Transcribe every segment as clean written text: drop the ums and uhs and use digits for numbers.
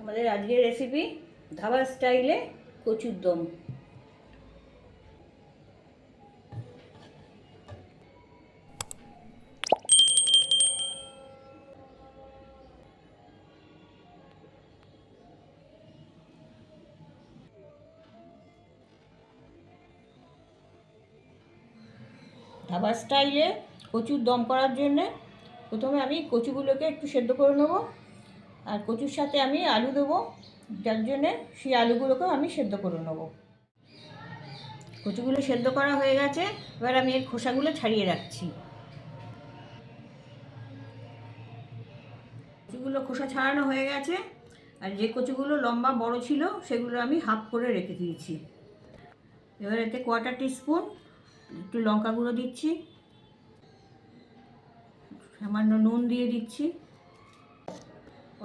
আমাদের আজকের রেসিপি ধাবা স্টাইলে কচুর দম। ধাবা স্টাইলে কচুর দম করার জন্যে প্রথমে আমি কচুগুলোকে একটু সেদ্ধ করে নেবো, আর কচুর সাথে আমি আলু দেবো, যার জন্যে সেই আলুগুলোকেও আমি সেদ্ধ করে নেবো। কচুগুলো সেদ্ধ করা হয়ে গেছে, এবার আমি এর খোসাগুলো ছাড়িয়ে রাখছি। কচুগুলো খোসা ছাড়ানো হয়ে গেছে, আর যে কচুগুলো লম্বা বড় ছিল সেগুলো আমি হাফ করে রেখে দিয়েছি। এবার এতে কোয়ার্টার টিস্পুন একটু লঙ্কা গুঁড়ো দিচ্ছি, সামান্য নুন দিয়ে দিচ্ছি,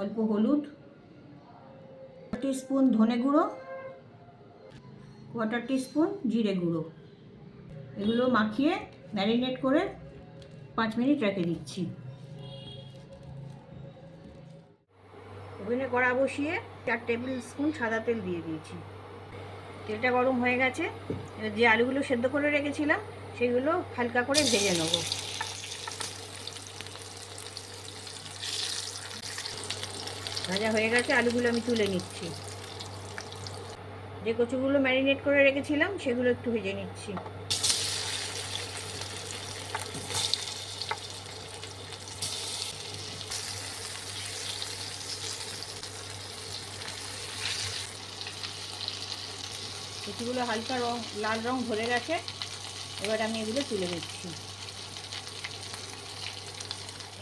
অল্প হলুদ, টিস্পুন ধনে গুঁড়ো, কোয়ার্টার টিস্পুন জিরে গুঁড়ো। এগুলো মাখিয়ে ম্যারিনেট করে 5 মিনিট রেখে দিচ্ছি। ওভেনে কড়া বসিয়ে 4 টেবিল স্পুন সাদা তেল দিয়ে দিয়েছি। তেলটা গরম হয়ে গেছে, যে আলুগুলো সেদ্ধ করে রেখেছিলাম সেগুলো হালকা করে ভেজে নেব। ভাজা হয়ে গেছে, আলুগুলো আমি তুলে নিচ্ছি। যে কচুগুলো ম্যারিনেট করে রেখেছিলাম সেগুলো একটু ভেজে নিচ্ছি। কচুগুলো হালকা লাল রং ধরে গেছে, এবার আমি এগুলো তুলে নিচ্ছি।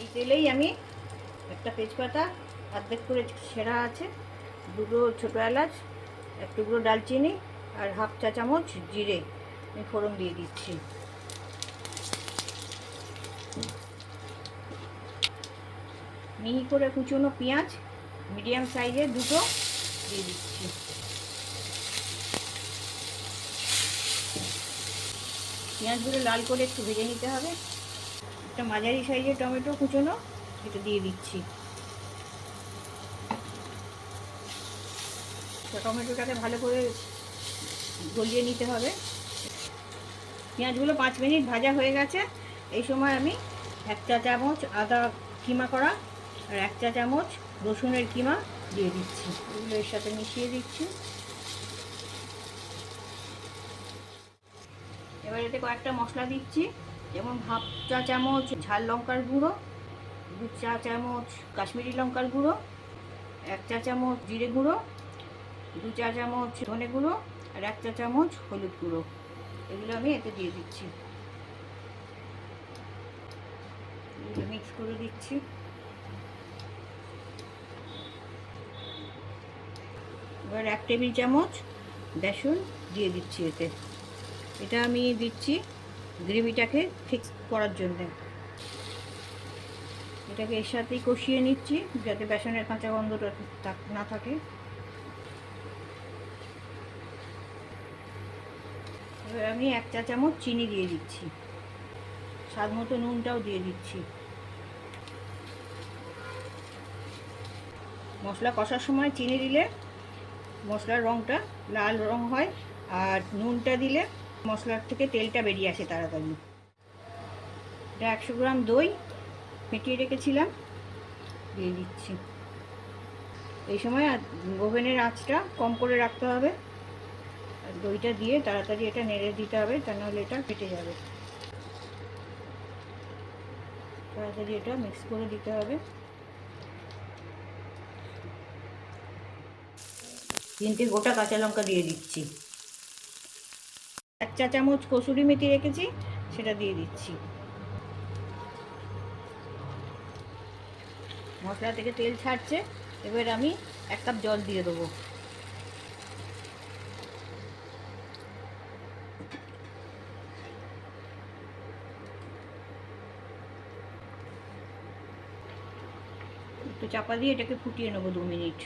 এই তেলেই আমি একটা তেজপাতা অর্ধেক করে ছেঁড়া আছে, 2 ছোটো এলাচ, 1 টুকরো ডালচিনি আর হাফ চা চামচ জিরে আমি ফোড়ন দিয়ে দিচ্ছি। মিহি করে কুচনো পেঁয়াজ মিডিয়াম সাইজের 2টো দিয়ে দিচ্ছি। পেঁয়াজগুলো লাল করে একটু ভেজে নিতে হবে। একটা মাঝারি সাইজের টমেটো কুচনো এটা দিয়ে দিচ্ছি। টমেটোটাকে ভালো করে গলিয়ে নিতে হবে। পেঁয়াজগুলো 5 মিনিট ভাজা হয়ে গেছে, এই সময় আমি 1 চা চামচ আদা কিমা করা আর 1 চা চামচ রসুনের কিমা দিয়ে দিচ্ছি। এগুলো এর সাথে মিশিয়ে দিচ্ছি। এবার এতে কয়েকটা মশলা দিচ্ছি, যেমন হাফ চা চামচ ঝাল লঙ্কার গুঁড়ো, 2 চা চামচ কাশ্মীরি লঙ্কার গুঁড়ো, 1 চা চামচ জিরে গুঁড়ো, 2 চা চামচ ধনে গুঁড়ো আর 1 চা চামচ হলুদ গুঁড়ো। এগুলো আমি এতে দিয়ে দিচ্ছি। এগুলো মিক্স করে দিচ্ছি। এবার 1 টেবিল চামচ বেসন দিয়ে দিচ্ছি এতে। এটা আমি দিচ্ছি গ্রেভিটাকে ফিক্স করার জন্য। এটাকে এর সাথেই কষিয়ে নিচ্ছি যাতে বেসনের কাঁচা গন্ধটা না থাকে। এবার আমি 1 চা চামচ চিনি দিয়ে দিচ্ছি, স্বাদ মতো নুনটাও দিয়ে দিচ্ছি। মশলা কষার সময় চিনি দিলে মশলার রঙটা লাল রং হয়, আর নুনটা দিলে মশলার থেকে তেলটা বেরিয়ে আসে তাড়াতাড়ি। এটা 100 গ্রাম দই ফেটিয়ে রেখেছিলাম দিয়ে দিচ্ছি। এই সময় ওভেনের আঁচটা কম করে রাখতে হবে, আর দইটা দিয়ে তাড়াতাড়ি এটা নেড়ে দিতে হবে, তা নাহলে এটা ফেটে যাবে। তাড়াতাড়ি এটা মিক্স করে দিতে হবে। 3টে গোটা কাঁচা লঙ্কা দিয়ে দিচ্ছি। 1 চা চামচ কসুরি মেথি রেখেছি সেটা দিয়ে দিচ্ছি। মশলা থেকে তেল ছাড়ছে, এবার আমি 1 কাপ জল দিয়ে দেবো। একটু চাপা দিয়ে এটাকে ফুটিয়ে নেবো 2 মিনিট।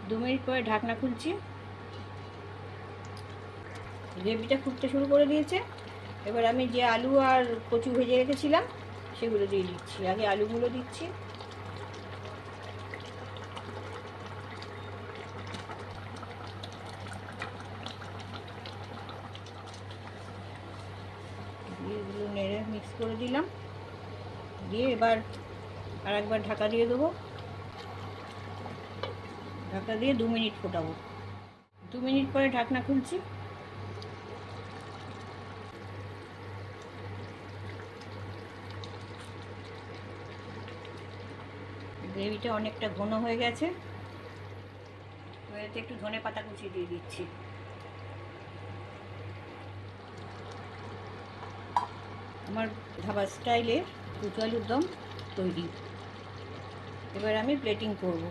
2 মিনিট পরে ঢাকনা খুলছি। গ্রেভিটা ফুটতে শুরু করে দিয়েছে। এবার আমি যে আলু আর কচু ভেজে রেখেছিলাম সেগুলো দিয়ে দিচ্ছি। আগে আলুগুলো দিচ্ছি, করে দিলাম, দিয়ে এবার আর একবার ঢাকা দিয়ে দেবো। ঢাকা দিয়ে 2 মিনিট ফোটাবো। 2 মিনিট পরে ঢাকনা খুলছি। গ্রেভিটা অনেকটা ঘন হয়ে গেছে, এতে একটু ধনে পাতা কুচি দিয়ে দিচ্ছি। আমার ধাবা স্টাইলের কুচু আলুর দম তৈরি। এবার আমি প্লেটিং করব।